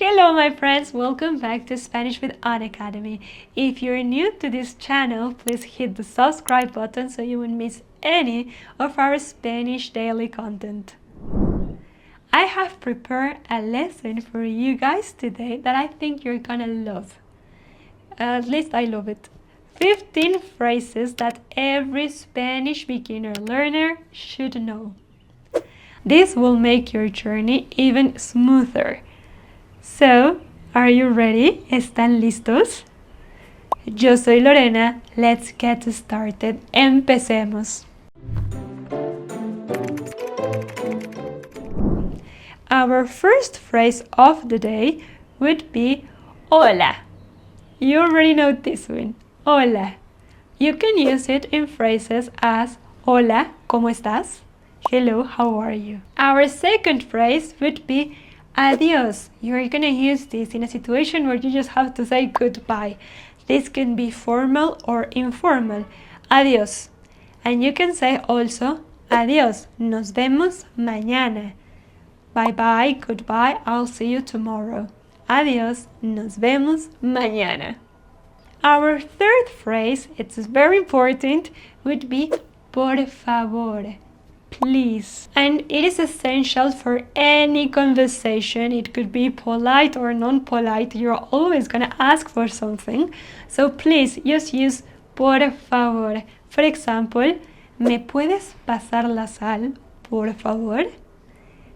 Hello my friends, welcome back to Spanish with An Academy. If you're new to this channel, please hit the subscribe button so you won't miss any of our Spanish daily content. I have prepared a lesson for you guys today that I think you're gonna love. At least I love it. 15 phrases that every Spanish beginner learner should know. This will make your journey even smoother. So, are you ready? ¿Están listos? Yo soy Lorena. Let's get started. Empecemos. Our first phrase of the day would be hola. You already know this one. Hola. You can use it in phrases as hola, ¿cómo estás? Hello, how are you? Our second phrase would be adios. You're gonna use this in a situation where you just have to say goodbye. This can be formal or informal. Adios. And you can say also adios. Nos vemos mañana. Bye bye, goodbye, I'll see you tomorrow. Adios, nos vemos mañana. Our third phrase, it's very important, would be por favor. Please. And it is essential for any conversation. It could be polite or non-polite. You're always going to ask for something. So please just use por favor. For example, ¿me puedes pasar la sal, por favor?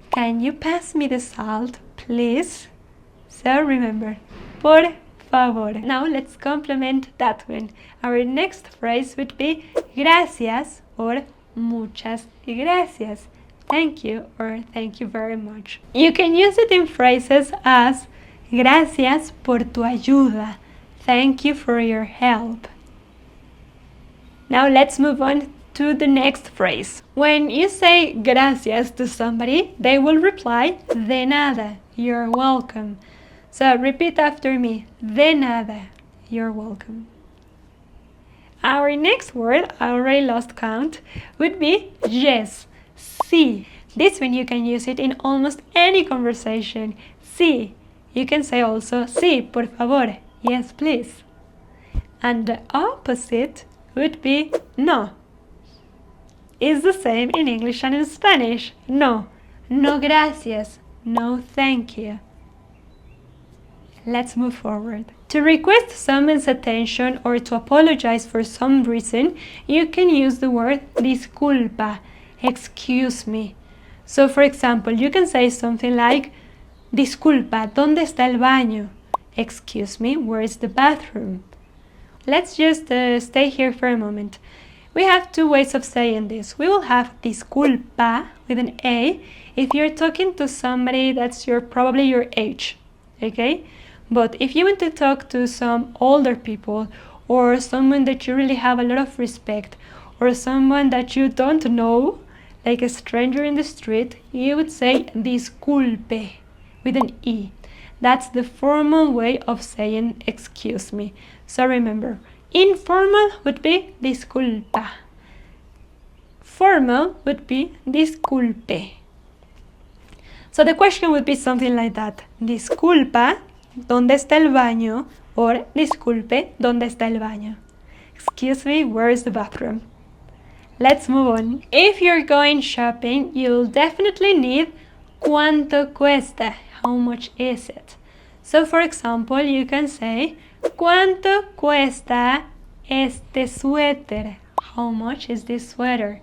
Can you pass me the salt, please? So remember, por favor. Now let's complement that one. Our next phrase would be gracias or muchas gracias. Thank you or thank you very much. You can use it in phrases as gracias por tu ayuda. Thank you for your help. Now let's move on to the next phrase. When you say gracias to somebody, they will reply de nada. You're welcome. So repeat after me. De nada. You're welcome. Our next word, I already lost count, would be yes, sí. This one you can use it in almost any conversation. Sí. You can say also sí, por favor. Yes, please. And the opposite would be no. It's the same in English and in Spanish. No. No gracias. No thank you. Let's move forward. To request someone's attention or to apologize for some reason, you can use the word disculpa, excuse me. So for example, you can say something like, disculpa, ¿dónde está el baño? Excuse me, where is the bathroom? Let's just stay here for a moment. We have two ways of saying this. We will have disculpa with an A if you're talking to somebody that's probably your age, okay? But if you want to talk to some older people or someone that you really have a lot of respect or someone that you don't know, like a stranger in the street, you would say disculpe with an E. That's the formal way of saying excuse me. So remember, informal would be disculpa. Formal would be disculpe. So the question would be something like that. Disculpa, ¿dónde está el baño? Or disculpe, ¿dónde está el baño? Excuse me, where is the bathroom? Let's move on. If you're going shopping, you'll definitely need ¿cuánto cuesta? How much is it? So for example, you can say ¿cuánto cuesta este suéter? How much is this sweater?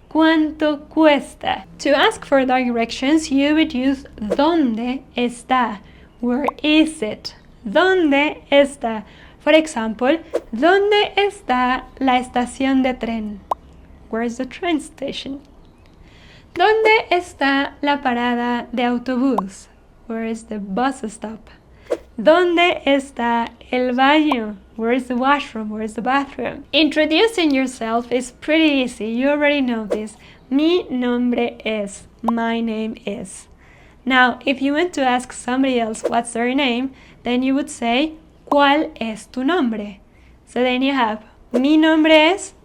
¿Cuánto cuesta? To ask for directions, you would use ¿dónde está? Where is it? ¿Dónde está? For example, ¿dónde está la estación de tren? Where is the train station? ¿Dónde está la parada de autobús? Where is the bus stop? ¿Dónde está el baño? Where is the washroom? Where is the bathroom? Introducing yourself is pretty easy. You already know this. Mi nombre es. My name is. Now, if you want to ask somebody else what's their name, then you would say, ¿cuál es tu nombre? So then you have, mi nombre es,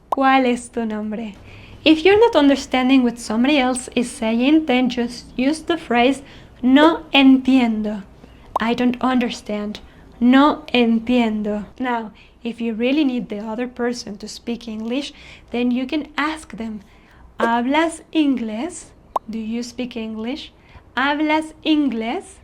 ¿cuál es tu nombre? If you're not understanding what somebody else is saying, then just use the phrase, no entiendo. I don't understand. No entiendo. Now, if you really need the other person to speak English, then you can ask them, ¿Hablas inglés? Do you speak English? ¿Hablas inglés?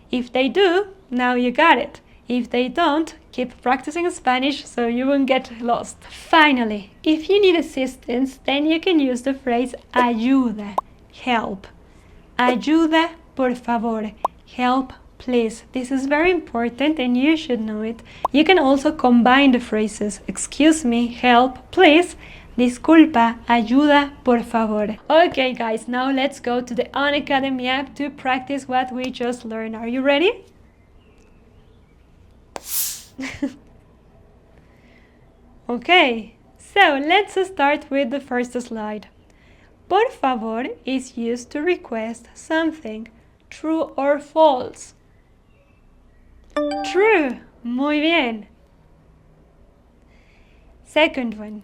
If they do, now you got it. If they don't, keep practicing Spanish so you won't get lost. Finally, if you need assistance, then you can use the phrase ayuda, help. Ayuda, por favor. Help, please. This is very important and you should know it. You can also combine the phrases excuse me, help, please, disculpa, ayuda, por favor. Okay guys, now let's go to the Unacademy app to practice what we just learned. Are you ready? Okay, so let's start with the first slide. Por favor is used to request something, true or false. True, muy bien. Second one.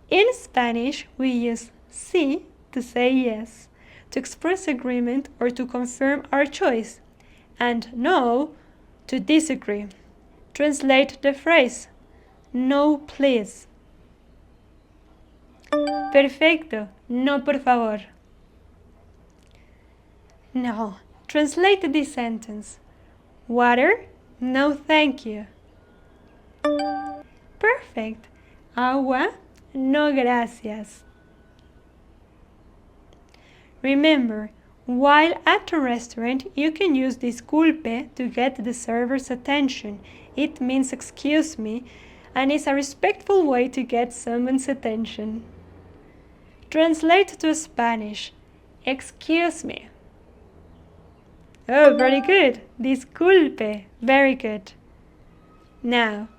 In Spanish, we use sí to say yes, to express agreement or to confirm our choice, and no to disagree. Translate the phrase, no please. Perfecto, no por favor. Now, translate this sentence. Water? No thank you. Perfect. Agua? No gracias. Remember, while at a restaurant, you can use disculpe to get the server's attention. It means excuse me, and is a respectful way to get someone's attention. Translate to Spanish. Excuse me. Oh, very good. Disculpe. Very good. Now,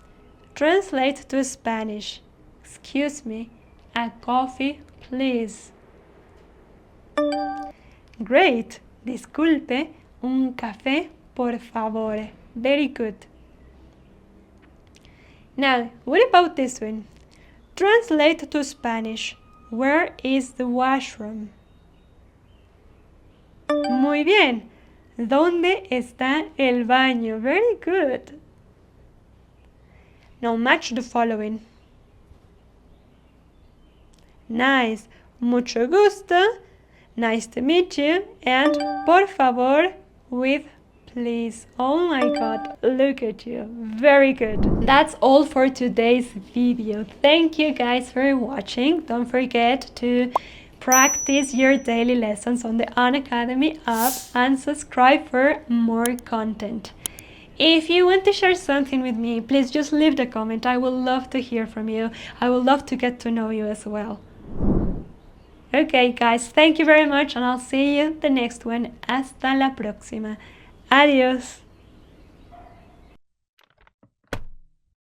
translate to Spanish. Excuse me. A coffee, please. Great. Disculpe. Un café, por favor. Very good. Now, what about this one? Translate to Spanish. Where is the washroom? Muy bien. ¿Dónde está el baño? Very good. Now match the following. Nice. Mucho gusto. Nice to meet you. And por favor with please. Oh my god, look at you. Very good. That's all for today's video. Thank you guys for watching. Don't forget to practice your daily lessons on the Unacademy app and subscribe for more content. If you want to share something with me, please just leave the comment. I would love to hear from you. I would love to get to know you as well. Okay guys, thank you very much and I'll see you the next one. Hasta la próxima. Adiós.